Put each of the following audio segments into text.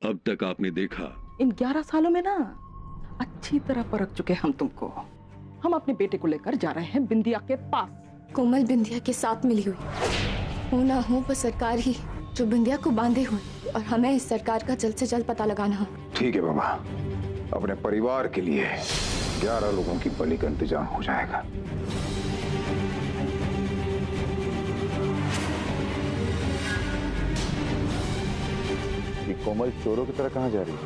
अब तक आपने देखा, इन 11 सालों में ना अच्छी तरह परख चुके हम तुमको। हम अपने बेटे को लेकर जा रहे हैं बिंदिया के पास। कोमल बिंदिया के साथ मिली हुई हो ना हो, वो सरकार ही जो बिंदिया को बांधे हुए, और हमें इस सरकार का जल्द से जल्द पता लगाना हो। ठीक है बाबा, अपने परिवार के लिए 11 लोगों की बलि का इंतजाम हो जाएगा। ये कोमल चोरों की तरह कहाँ जा रही है?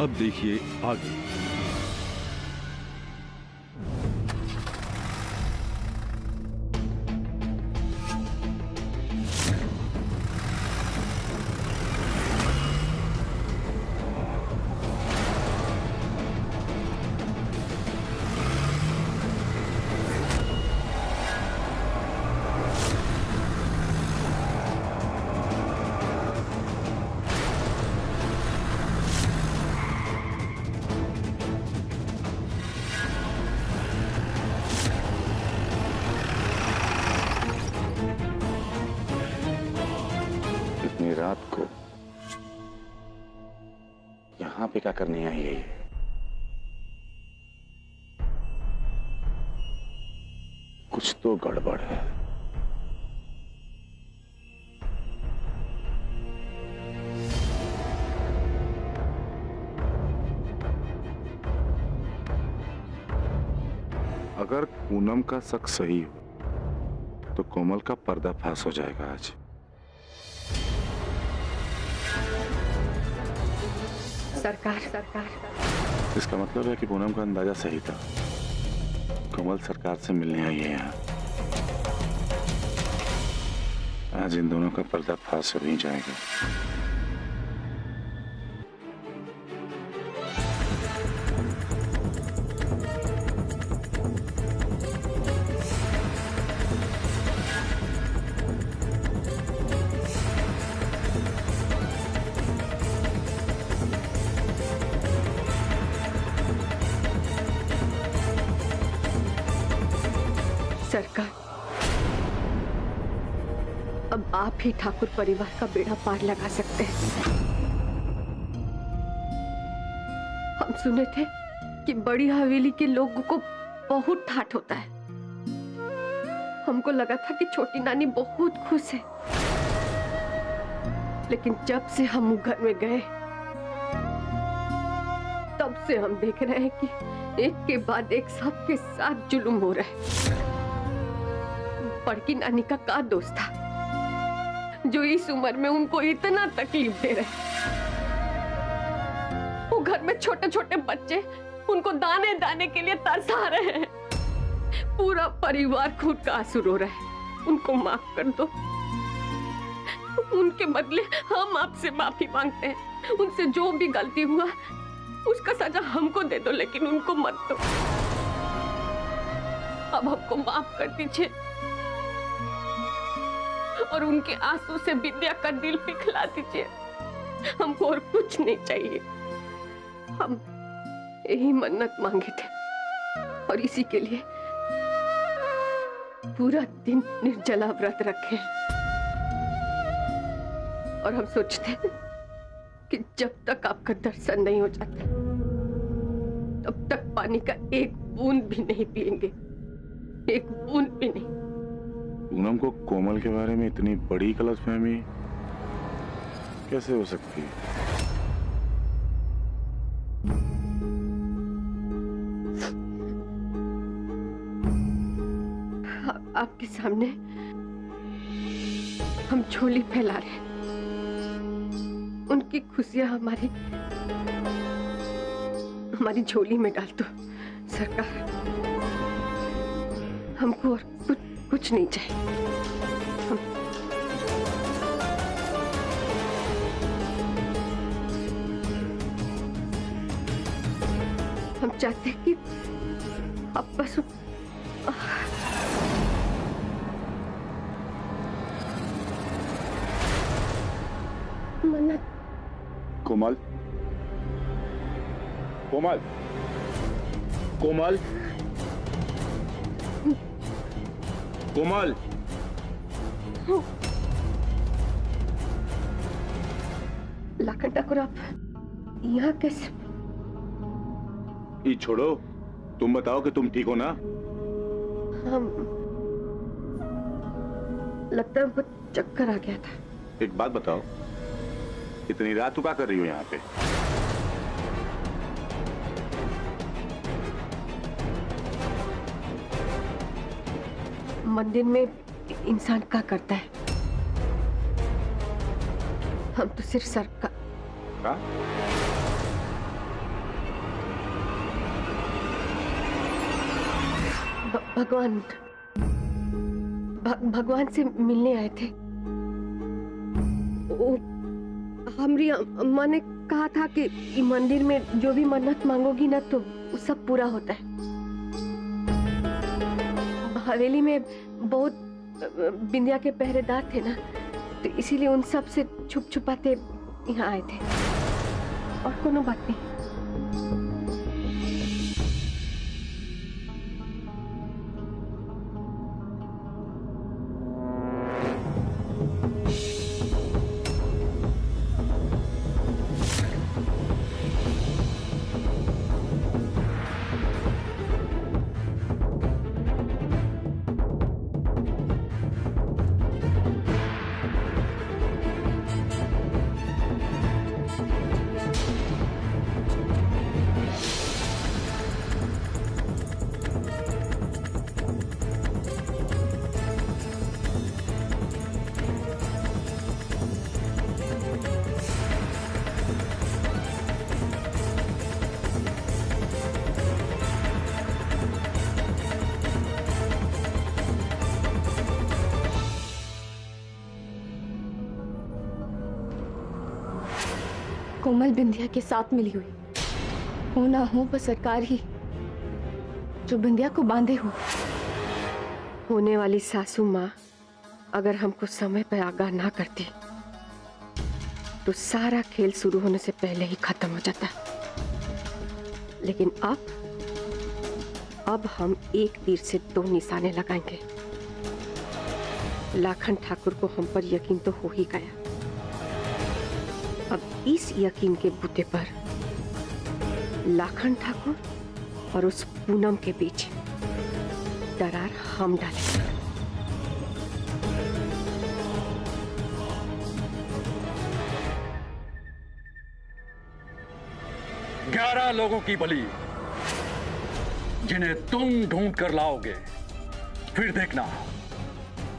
अब देखिए आगे। रात को यहां पे क्या करने आई है ये? कुछ तो गड़बड़ है। अगर पूनम का शक सही हो तो कोमल का पर्दाफाश हो जाएगा आज। सरकार इसका मतलब है कि पूनम का अंदाजा सही था। कोमल सरकार से मिलने आई है यहाँ। आज इन दोनों का पर्दाफाश हो ही जाएगा। सरकार, अब आप ही ठाकुर परिवार का बेड़ा पार लगा सकते हैं। हम सुने थे कि बड़ी हवेली के लोगों को बहुत ठाठ होता है। हमको लगा था कि छोटी नानी बहुत खुश है, लेकिन जब से हम घर में गए तब से हम देख रहे हैं कि एक के बाद एक सबके साथ जुल्म हो रहा है। बड़की नानी का क्या दोष था जो इस उम्र में उनको इतना तकलीफ दे रहे? वो घर में छोटे छोटे बच्चे उनको दाने दाने के लिए तरसा रहे हैं। पूरा परिवार खून का आंसू रो रहा है। उनको माफ कर दो। उनके बदले हम आपसे माफी मांगते हैं। उनसे जो भी गलती हुआ उसका सजा हमको दे दो, लेकिन उनको मत दो। अब हमको माफ कर दीजिए और उनके आंसू से बिंदिया का दिल पिघला दीजिए। हमको और कुछ नहीं चाहिए। हम यही मन्नत मांगे थे और इसी के लिए पूरा दिन निर्जला व्रत रखे। और हम सोचते हैं कि जब तक आपका दर्शन नहीं हो जाता तब तक पानी का एक बूंद भी नहीं पिएंगे, एक बूंद भी नहीं। पूनम को कोमल के बारे में इतनी बड़ी गलतफहमी कैसे हो सकती है? आपके सामने हम झोली फैला रहे हैं। उनकी खुशियां हमारी झोली में डाल दो सरकार। हमको और कुछ नहीं चाहिए। हम चाहते हैं कि आप बस मन्नत। कोमल, कोमल, कोमल, कोमल, लाखन ठाकुर, आप यहाँ कैसे? ये छोड़ो, तुम बताओ कि तुम ठीक हो ना? हम लगता है वो चक्कर आ गया था। एक बात बताओ, इतनी रात तू क्या कर रही हो यहाँ पे? मंदिर में इंसान क्या करता है? हम तो सिर्फ सर का क्या? भगवान से मिलने आए थे। हमारी अम्मा ने कहा था कि इस मंदिर में जो भी मन्नत मांगोगी ना तो वो सब पूरा होता है। हवेली में बहुत बिंदिया के पहरेदार थे ना, तो इसीलिए उन सब से छुप छुपाते यहाँ आए थे, और कोनो बात नहीं। कोमल बिंदिया के साथ मिली हुई हो ना हो, बस सरकार ही जो बिंदिया को बांधे हो। होने वाली सासू माँ अगर हमको समय पर आगाह ना करती तो सारा खेल शुरू होने से पहले ही खत्म हो जाता। लेकिन अब हम एक तीर से दो निशाने लगाएंगे। लाखन ठाकुर को हम पर यकीन तो हो ही गया। अब इस यकीन के बूते पर लाखन ठाकुर और उस पूनम के बीच दरार हम डालेंगे। 11 लोगों की बलि जिन्हें तुम ढूंढ कर लाओगे। फिर देखना,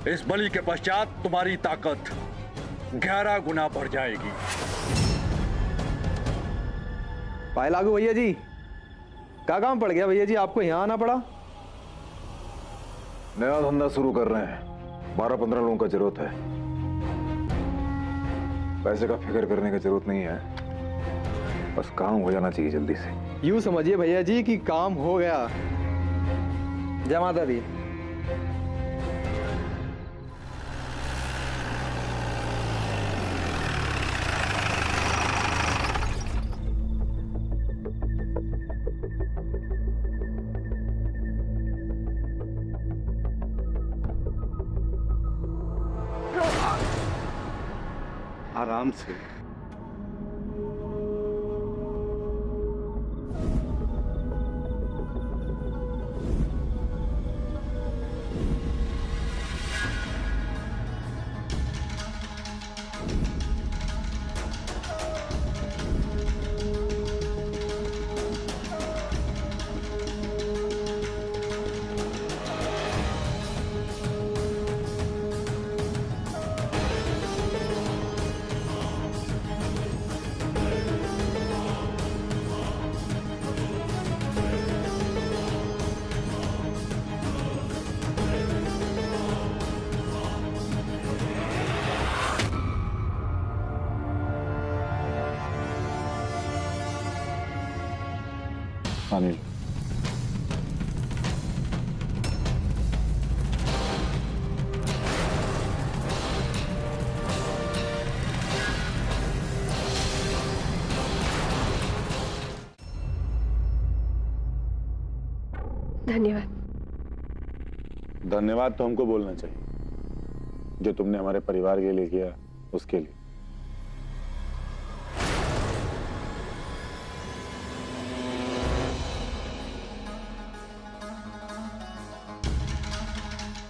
इस बलि के पश्चात तुम्हारी ताकत 11 गुना बढ़ जाएगी। पाए लागू भैया जी, क्या काम पड़ गया भैया जी आपको यहाँ आना पड़ा? नया धंधा शुरू कर रहे हैं, 12-15 लोगों का जरूरत है। पैसे का फिक्र करने की जरूरत नहीं है, बस काम हो जाना चाहिए जल्दी से। यूं समझिए भैया जी कि काम हो गया। जय माता दी। आराम से। अनिल, धन्यवाद। धन्यवाद तो हमको बोलना चाहिए, जो तुमने हमारे परिवार के लिए किया उसके लिए।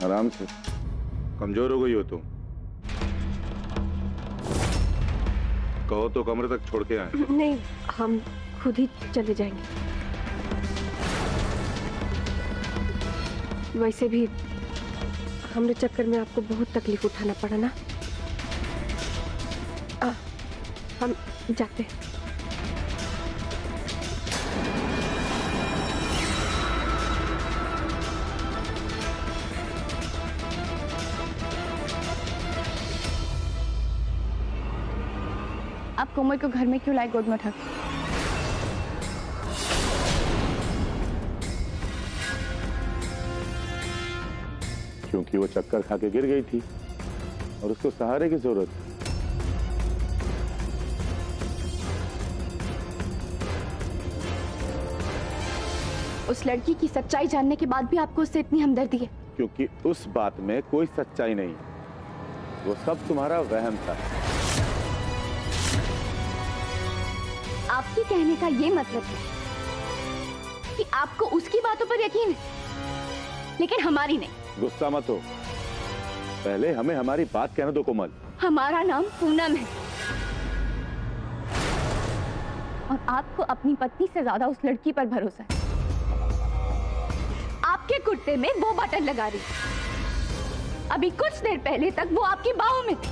आराम से। कमजोर हो गई हो तुम। कहो तो कमरे तक छोड़ के आए। नहीं, हम खुद ही चले जाएंगे। वैसे भी हमरे चक्कर में आपको बहुत तकलीफ उठाना पड़ा ना। हम जाते हैं। आप कोमल को घर में क्यों लाए गोद में उठा के? क्योंकि वो चक्कर खा के गिर गई थी और उसको सहारे की जरूरत थी। उस लड़की की सच्चाई जानने के बाद भी आपको उससे इतनी हमदर्दी है? क्योंकि उस बात में कोई सच्चाई नहीं, वो सब तुम्हारा वहम था। आपके कहने का ये मतलब है कि आपको उसकी बातों पर यकीन है, लेकिन हमारी नहीं। गुस्सा मत हो, पहले हमें हमारी बात कहने दो कोमल। हमारा नाम पूनम है और आपको अपनी पत्नी से ज्यादा उस लड़की पर भरोसा है। आपके कुर्ते में वो बटन लगा रही, अभी कुछ देर पहले तक वो आपकी बाहों में थी,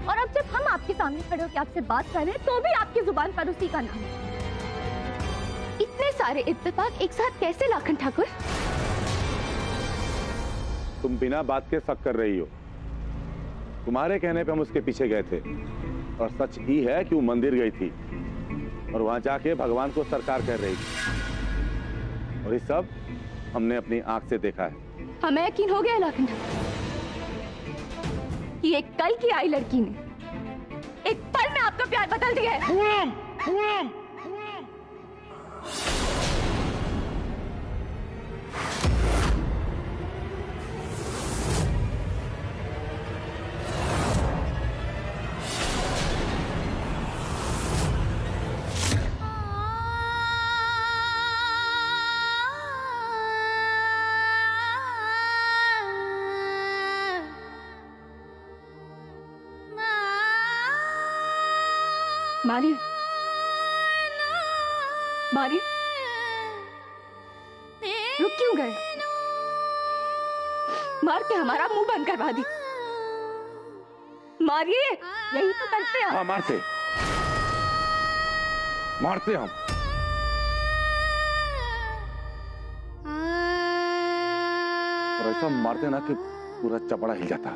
और अब जब हम आपके सामने खड़े होकर आपसे बात कर रहे हैं तो भी आपकी जुबान पर उसी का नाम है। इतने सारे इत्तेफाक एक साथ कैसे लाखन ठाकुर? तुम बिना बात के शक कर रही हो। तुम्हारे कहने पे हम उसके पीछे गए थे और सच ही है कि वो मंदिर गई थी और वहां जाके भगवान को सरकार कर रही थी, और ये सब हमने अपनी आंख से देखा है। हमें यकीन हो गया लाखन ठाकुर कि एक कल की आई लड़की ने एक पल में आपका प्यार बदल दिया है। पूनम, पूनम। मारिया, मारिया, रुक क्यों गए? मार के हमारा मुंह बंद करवा दी। मारिए, यही तो करते हैं। हाँ, मारते मारते हम। और ऐसा मारते ना कि पूरा चपड़ा हिल जाता।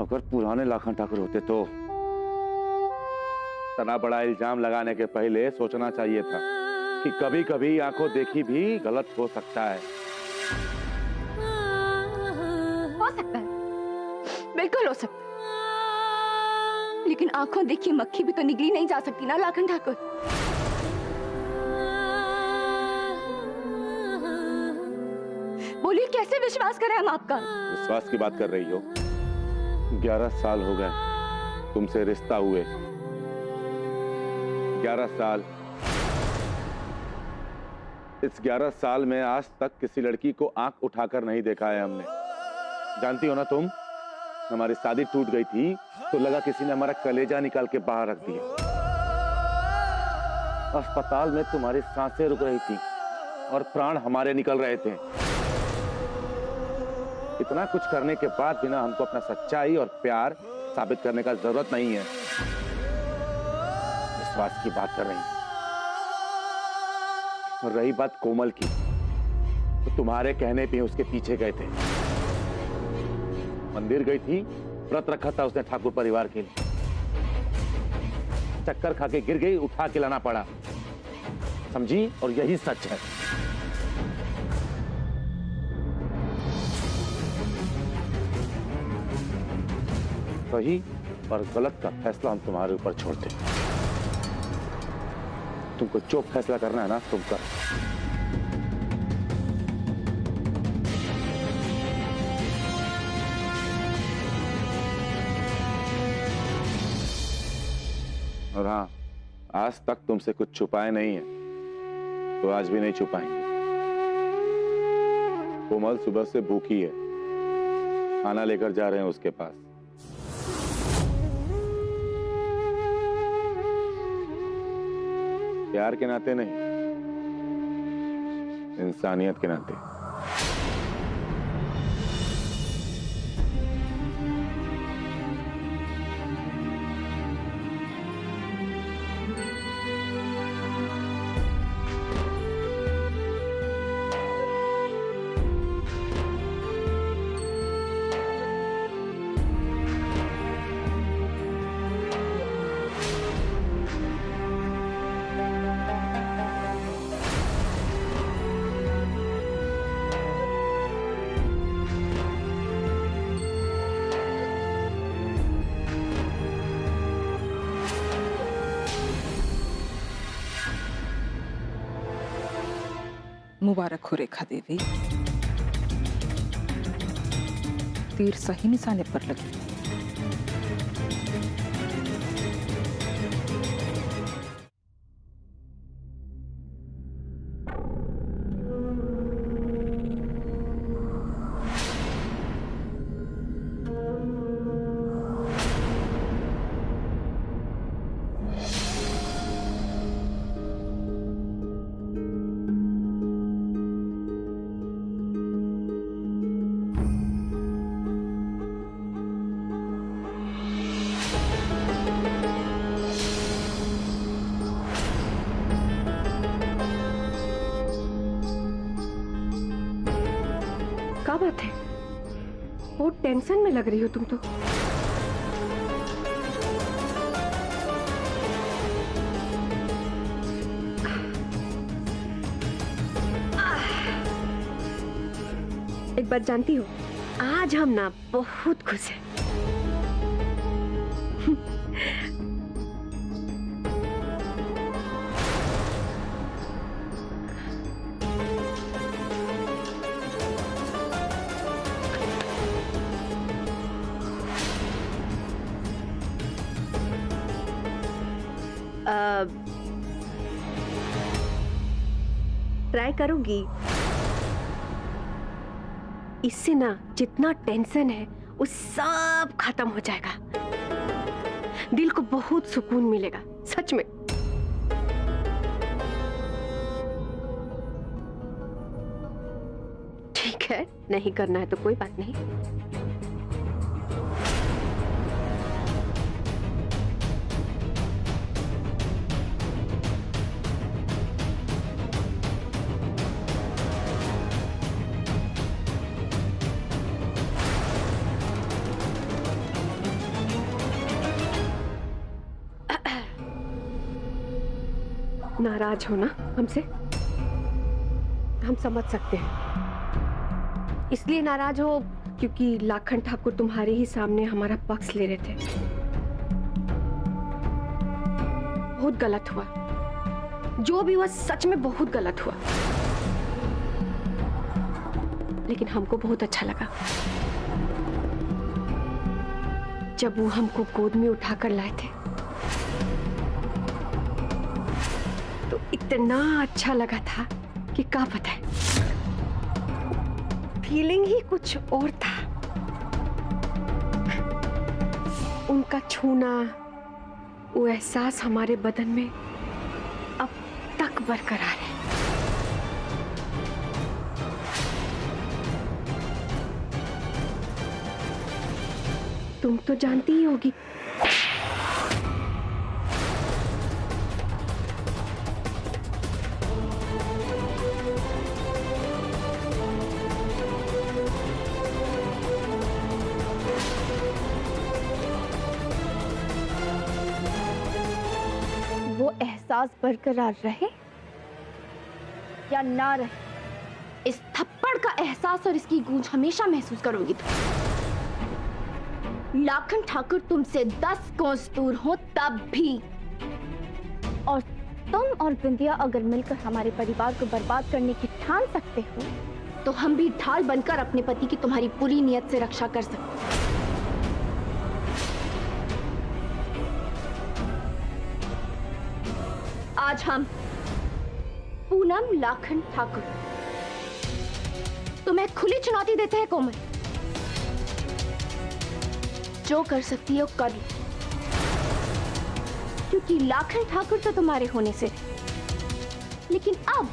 अगर पुराने लाखन ठाकुर होते तो इतना बड़ा इल्जाम लगाने के पहले सोचना चाहिए था कि कभी कभी आंखों देखी भी गलत हो सकता है। हो सकता है, बिल्कुल हो सकता है, लेकिन आंखों देखी मक्खी भी तो निगली नहीं जा सकती ना लाखन ठाकुर। बोलिए, कैसे विश्वास करें हम आपका? विश्वास की बात कर रही हो? 11 साल हो गए तुमसे रिश्ता हुए, 11 साल। इस 11 साल में आज तक किसी लड़की को आंख उठाकर नहीं देखा है हमने। जानती हो ना तुम, हमारी शादी टूट गई थी तो लगा किसी ने हमारा कलेजा निकाल के बाहर रख दिया। अस्पताल में तुम्हारी सांसें रुक रही थी और प्राण हमारे निकल रहे थे। इतना कुछ करने के बाद बिना हमको अपना सच्चाई और प्यार साबित करने का जरूरत नहीं है। विश्वास की बात कर रही हैं। और रही बात कोमल की, तो तुम्हारे कहने पे उसके पीछे गए थे। मंदिर गई थी, व्रत रखा था उसने ठाकुर परिवार के लिए। चक्कर खा के गिर गई, उठा के लाना पड़ा, समझी? और यही सच है। सही और गलत का फैसला हम तुम्हारे ऊपर छोड़ते हैं। तुमको जो फैसला करना है ना, तुम कर। और हाँ, आज तक तुमसे कुछ छुपाए नहीं है, तो आज भी नहीं छुपाएंगे। कोमल सुबह से भूखी है, खाना लेकर जा रहे हैं उसके पास। प्यार के नाते नहीं, इंसानियत के नाते। मुबारक हो रेखा देवी, तीर सही निशाने पर लगी। क्या बात है? बहुत टेंशन में लग रही हो तुम तो। एक बात जानती हो, आज हम ना बहुत खुश हैं। ट्राई करूंगी। इससे ना जितना टेंशन है वो सब खत्म हो जाएगा, दिल को बहुत सुकून मिलेगा, सच में। ठीक है, नहीं करना है तो कोई बात नहीं। नाराज हो ना हमसे, हम समझ सकते हैं। इसलिए नाराज हो क्योंकि लाखन ठाकुर तुम्हारे ही सामने हमारा पक्ष ले रहे थे। बहुत गलत हुआ, जो भी हुआ सच में बहुत गलत हुआ, लेकिन हमको बहुत अच्छा लगा जब वो हमको गोद में उठाकर लाए थे। तो इतना अच्छा लगा था कि क्या पता है, फीलिंग ही कुछ और था। उनका छूना, वो एहसास हमारे बदन में अब तक बरकरार है। तुम तो जानती ही होगी। वो एहसास बरकरार रहे या ना रहे, इस थप्पड़ का एहसास और इसकी गूंज हमेशा महसूस करोगी तुम। लाखन ठाकुर तुमसे 10 कोस दूर हो तब भी, और तुम और बिंदिया अगर मिलकर हमारे परिवार को बर्बाद करने की ठान सकते हो, तो हम भी ढाल बनकर अपने पति की तुम्हारी बुरी नीयत से रक्षा कर सकते हैं। आज हम पूनम लाखन ठाकुर तुम्हें खुली चुनौती देते हैं कोमल, जो कर सकती हो कर लो, क्योंकि लाखन ठाकुर तो तुम्हारे होने से रहे। लेकिन अब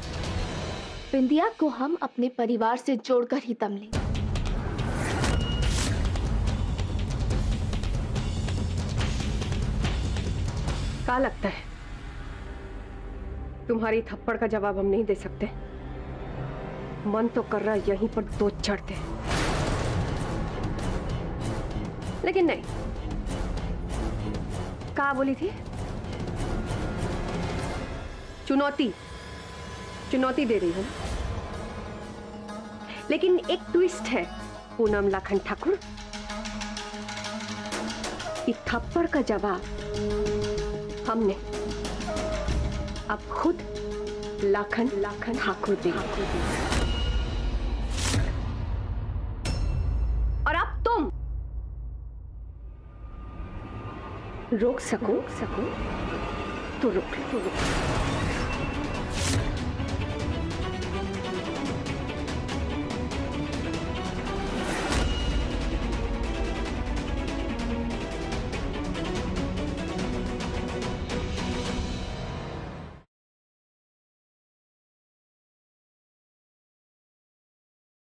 बिंदिया को हम अपने परिवार से जोड़कर ही दम लेंगे। क्या लगता है तुम्हारी थप्पड़ का जवाब हम नहीं दे सकते? मन तो कर रहा यहीं पर दो चढ़ते, लेकिन नहीं। क्या बोली थी? चुनौती दे रही हूं, लेकिन एक ट्विस्ट है पूनम लाखन ठाकुर, कि थप्पड़ का जवाब हमने अब खुद लाखन ठाकुर देंगे। और अब तुम रोक सको तो रोक लो।